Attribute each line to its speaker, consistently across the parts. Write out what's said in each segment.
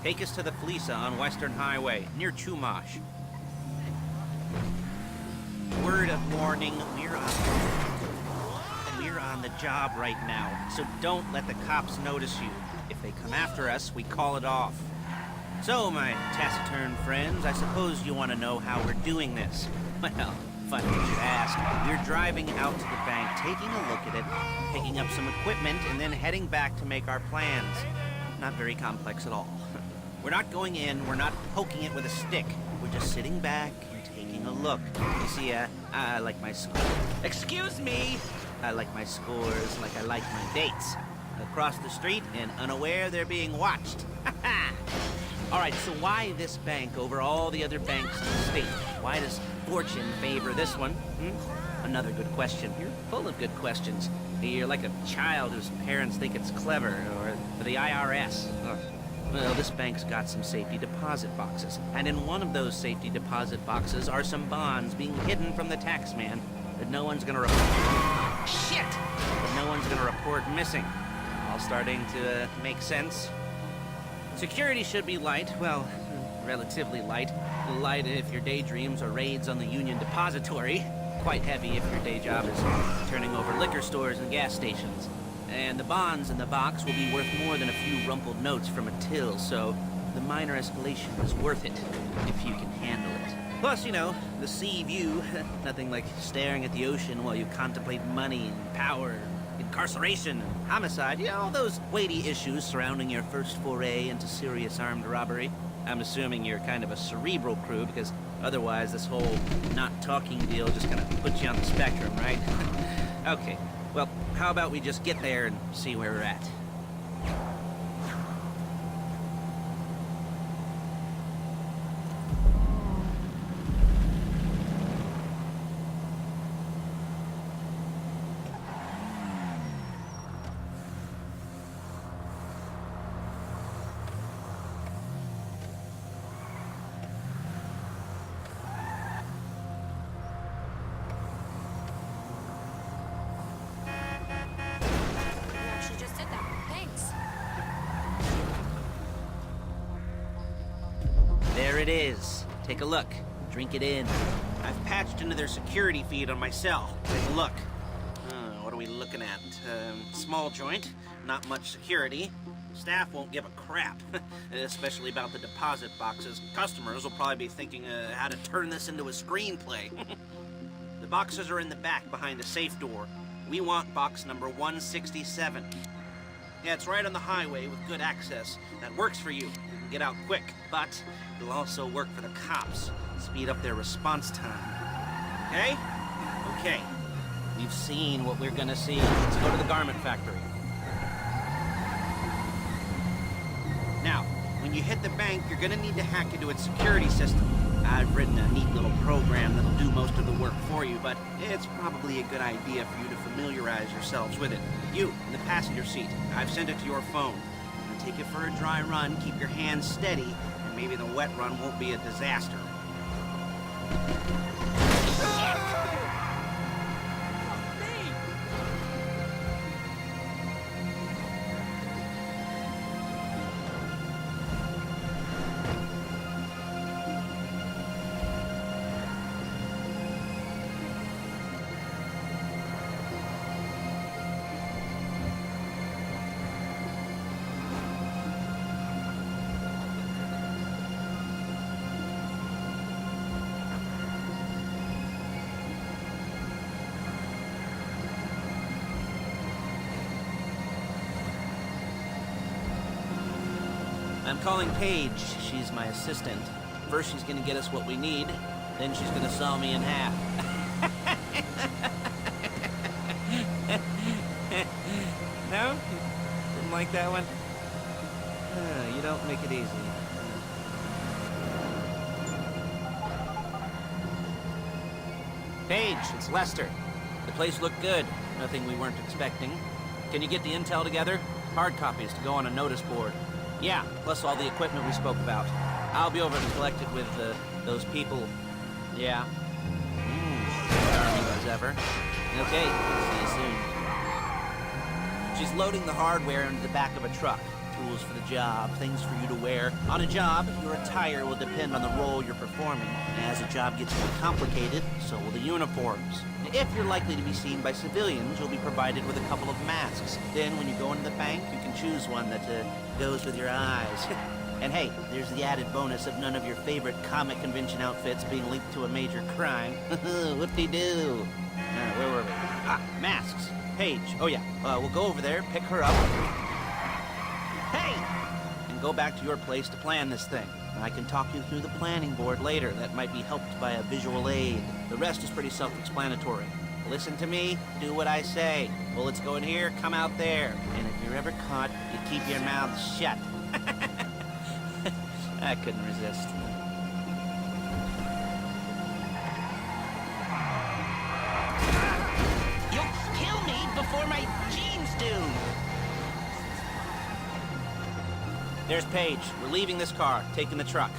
Speaker 1: Take us to the Felisa on Western Highway, near Chumash. Word of warning, we're on the job right now, so don't let the cops notice you. If they come after us, we call it off. So, my taciturn friends, I suppose you want to know how we're doing this. Well, funny you should ask. We're driving out to the bank, taking a look at it, picking up some equipment, and then heading back to make our plans. Not very complex at all. We're not going in, we're not poking it with a stick. We're just sitting back and taking a look. You see, I like my scores. Excuse me! I like my scores like I like my dates. Across the street and unaware they're being watched. Alright, so why this bank over all the other banks in the state? Why does fortune favor this one? Another good question. You're full of good questions. You're like a child whose parents think it's clever, or the IRS. Ugh. Well, this bank's got some safety deposit boxes, and in one of those safety deposit boxes are some bonds being hidden from the tax man that no one's gonna report. Shit! That no one's gonna report missing. All starting to make sense. Security should be light, well, relatively light. Light if your daydreams are raids on the Union Depository. Quite heavy if your day job is turning over liquor stores and gas stations. And the bonds in the box will be worth more than a few rumpled notes from a till, so the minor escalation is worth it, if you can handle it. Plus, you know, the sea view, nothing like staring at the ocean while you contemplate money and power, incarceration, and homicide, you know, all those weighty issues surrounding your first foray into serious armed robbery. I'm assuming you're kind of a cerebral crew, because otherwise this whole not talking deal just kind of puts you on the spectrum, right? Okay, well, how about we just get there and see where we're at? There it is. Take a look. Drink it in. I've patched into their security feed on my cell. Take a look. What are we looking at? Small joint, not much security. Staff won't give a crap, especially about the deposit boxes. Customers will probably be thinking how to turn this into a screenplay. The boxes are in the back behind the safe door. We want box number 167. Yeah, it's right on the highway with good access. That works for you. You can get out quick, but it'll also work for the cops. Speed up their response time. Okay? Okay. We've seen what we're gonna see. Let's go to the garment factory. Now, when you hit the bank, you're gonna need to hack into its security system. I've written a neat little program that'll do most of the work for you, but it's probably a good idea for you to familiarize yourselves with it. You, in the passenger seat, I've sent it to your phone. And take it for a dry run, keep your hands steady, and maybe the wet run won't be a disaster. I'm calling Paige. She's my assistant. First she's gonna get us what we need, then she's gonna saw me in half. No? Didn't like that one? You don't make it easy. Paige, it's Lester. The place looked good. Nothing we weren't expecting. Can you get the intel together? Hard copies to go on a notice board. Yeah, plus all the equipment we spoke about. I'll be over to collect it with those people. Yeah. Charming as ever. Okay, see you soon. She's loading the hardware into the back of a truck. tools for the job, things for you to wear. On a job, your attire will depend on the role you're performing. As the job gets more complicated, so will the uniforms. If you're likely to be seen by civilians, you'll be provided with a couple of masks. Then when you go into the bank, you can choose one that goes with your eyes. And hey, there's the added bonus of none of your favorite comic convention outfits being linked to a major crime. Whoop-de-doo. Where were we? Ah, masks. Paige. Oh yeah, we'll go over there, pick her up. Hey! And go back to your place to plan this thing. I can talk you through the planning board later. That might be helped by a visual aid. The rest is pretty self-explanatory. Listen to me, do what I say. Bullets go in here, come out there. And if you're ever caught, you keep your mouth shut. I couldn't resist.
Speaker 2: You'll kill me before my jeans do!
Speaker 1: There's Paige. We're leaving this car, taking the truck.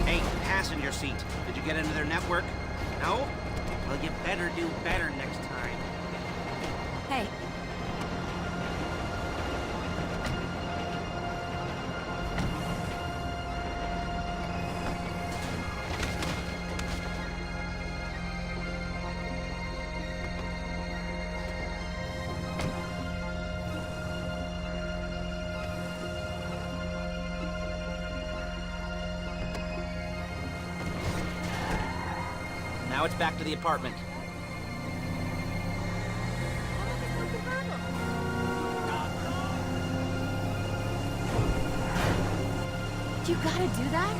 Speaker 1: Hey, passenger seat. Did you get into their network? No? Well, you better do better next time.
Speaker 3: Hey.
Speaker 1: Now it's back to the apartment.
Speaker 3: You gotta do that?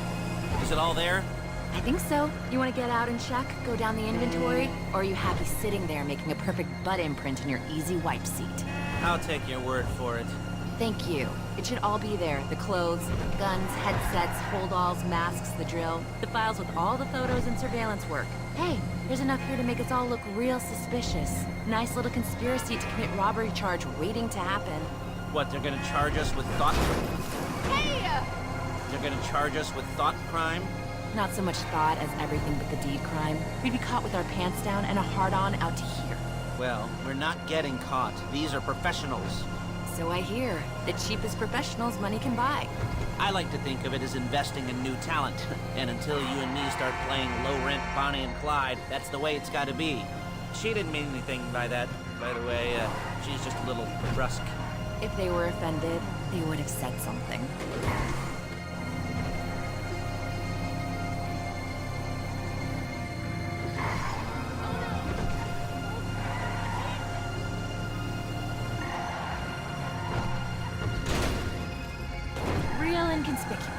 Speaker 1: Is it all there?
Speaker 3: I think so. You wanna get out and check, go down the inventory? Or are you happy sitting there making a perfect butt imprint in your easy wipe seat?
Speaker 1: I'll take your word for it.
Speaker 3: Thank you. It should all be there. The clothes, guns, headsets, holdalls, masks, the drill. The files with all the photos and surveillance work. Hey, there's enough here to make us all look real suspicious. Nice little conspiracy to commit robbery charge waiting to happen.
Speaker 1: What, they're gonna charge us with thought...
Speaker 3: Hey!
Speaker 1: They're gonna charge us with thought crime?
Speaker 3: Not so much thought as everything but the deed crime. We'd be caught with our pants down and a hard-on out to here.
Speaker 1: Well, we're not getting caught. These are professionals.
Speaker 3: So I hear. The cheapest professionals money can buy.
Speaker 1: I like to think of it as investing in new talent. And until you and me start playing low-rent Bonnie and Clyde, that's the way it's gotta be. She didn't mean anything by that, by the way. She's just a little brusque.
Speaker 3: If they were offended, they would have said something. Real inconspicuous.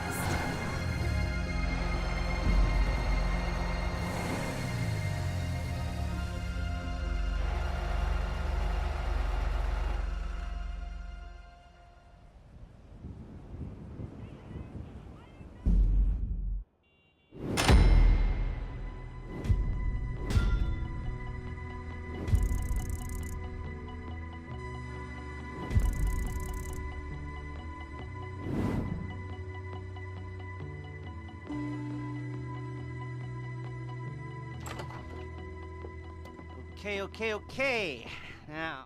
Speaker 1: Okay. Now...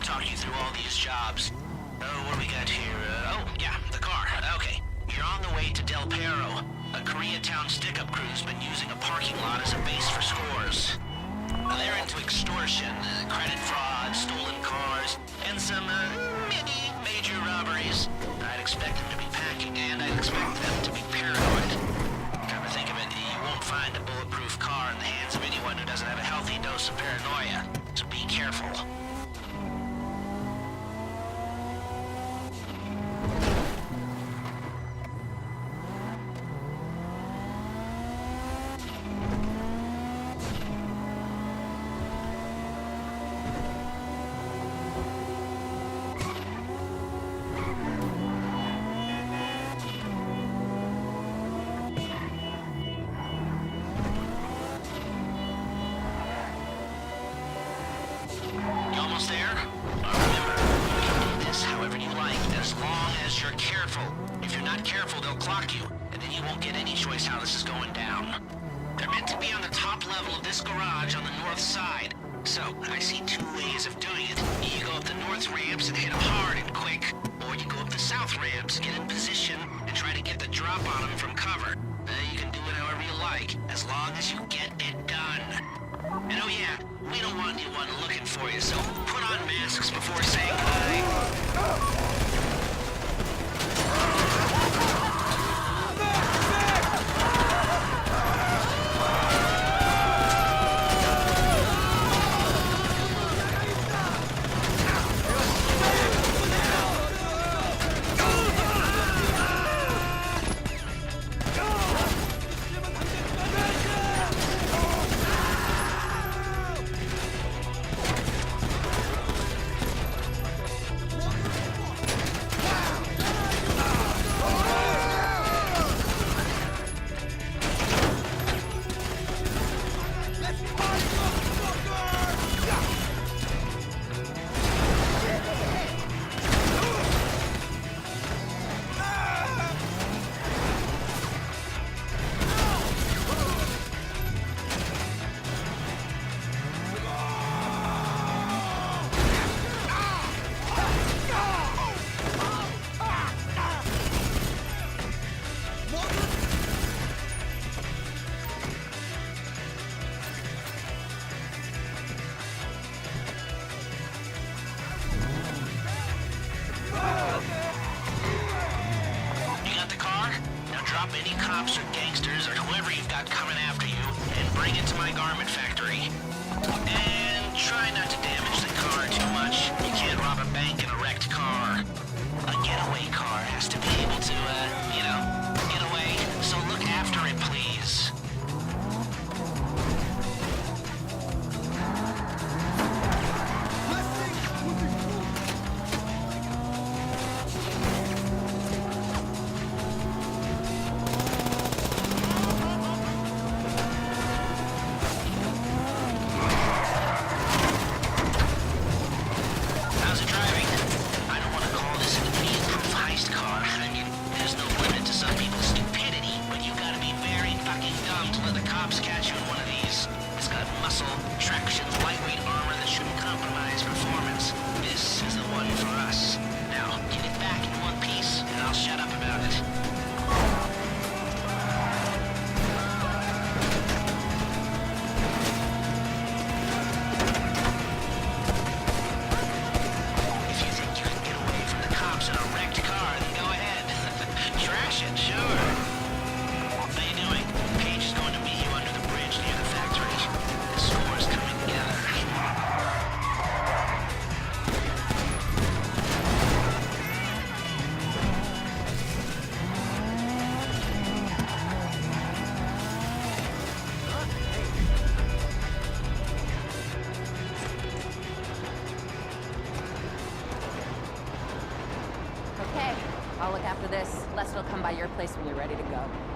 Speaker 2: talk you through all these jobs. Oh, what do we got here? Oh, yeah, the car. Okay. You're on the way to Del Perro. A Koreatown stick-up crew's been using a parking lot as a base for scores. They're into extortion, credit fraud, stolen cars, and some, maybe major robberies. I'd expect them to be packed unlock you, and then you won't get any choice how this is going down. They're meant to be on the top level of this garage on the north side. So, I see two ways of doing it. You go up the north ramps and hit them hard and quick, or you go up the south ramps, get in position, and try to get the drop on them from cover. You can do it however you like, as long as you get it done. And oh yeah, we don't want anyone looking for you, so put on masks before saying goodbye. Drop any cops or gangsters or whoever you've got coming after you and bring it to my garment factory. And try not to damage the car too much. You can't rob a bank in a wrecked car. A getaway car has to be able to, get away. So look after it, please. Traction, lightweight armor that shouldn't compromise performance. This is the one for us. Now, get it back in one piece, and I'll shut up about it. If you think you can get away from the cops in a wrecked car, then go ahead. Trash it, sure. How you doing? Paige is going to meet you under the bridge near the factory. The score's coming together.
Speaker 3: Okay, I'll look after this. Lester will come by your place when you're ready to go.